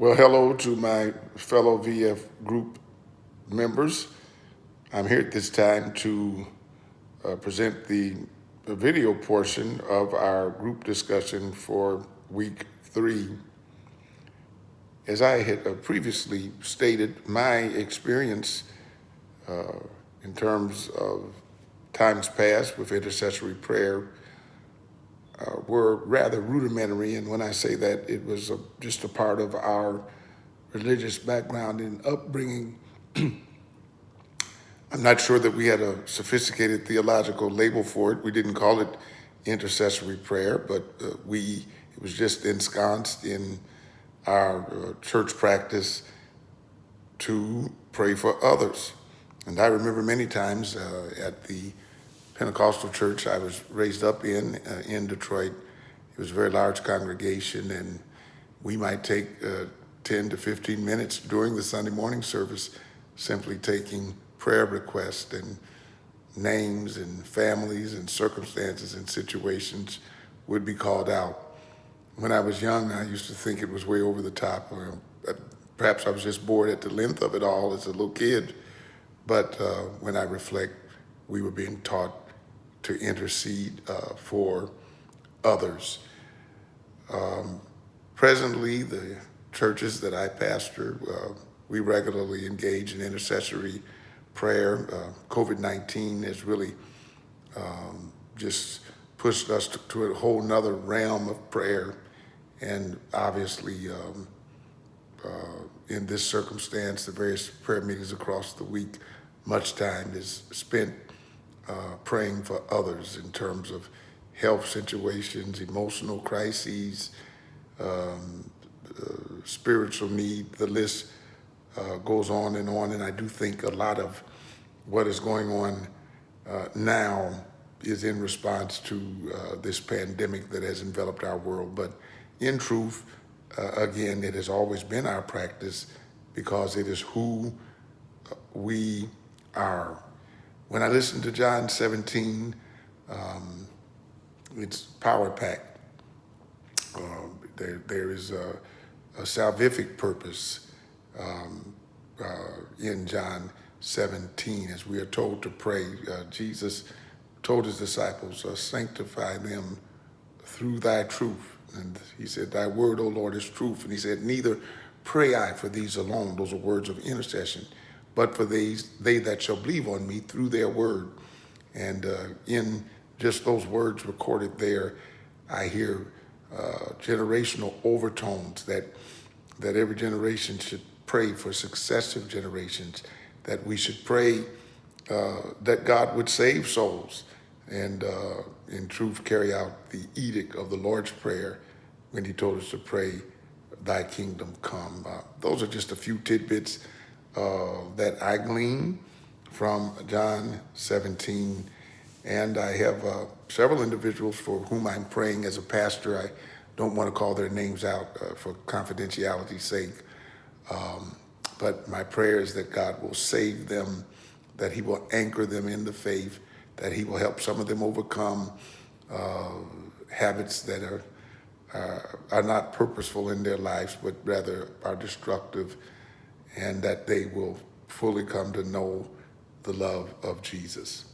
Well, hello to my fellow VF group members. I'm here at this time to present the video portion of our group discussion for week 3. As I had previously stated, my experience in terms of times past with intercessory prayer were rather rudimentary. And when I say that, it was just a part of our religious background and upbringing. I'm not sure that we had a sophisticated theological label for it. We didn't call it intercessory prayer, but it was just ensconced in our church practice to pray for others. And I remember many times at the Pentecostal church I was raised up in Detroit. It was a very large congregation, and we might take 10 to 15 minutes during the Sunday morning service simply taking prayer requests and names and families and circumstances and situations would be called out. When I was young, I used to think it was way over the top, or perhaps I was just bored at the length of it all as a little kid. But when I reflect, we were being taught to intercede for others. Presently, the churches that I pastor, we regularly engage in intercessory prayer. COVID-19 has really just pushed us to a whole nother realm of prayer. And obviously, in this circumstance, the various prayer meetings across the week, much time is spent praying for others in terms of health situations, emotional crises, spiritual need. The list goes on. And I do think a lot of what is going on now is in response to this pandemic that has enveloped our world. But in truth, again, it has always been our practice because it is who we are. When I listen to John 17, it's power packed. There is a salvific purpose in John 17, as we are told to pray. Jesus told his disciples, sanctify them through thy truth. And he said, thy word, O Lord, is truth. And he said, neither pray I for these alone. Those are words of intercession. But for they that shall believe on me through their word. And in just those words recorded there, I hear generational overtones that every generation should pray for successive generations, that we should pray that God would save souls and in truth carry out the edict of the Lord's Prayer when he told us to pray, thy kingdom come. Those are just a few tidbits that I glean from John 17. And I have several individuals for whom I'm praying as a pastor. I don't want to call their names out for confidentiality's sake. But my prayer is that God will save them, that he will anchor them in the faith, that he will help some of them overcome habits that are not purposeful in their lives, but rather are destructive, and that they will fully come to know the love of Jesus.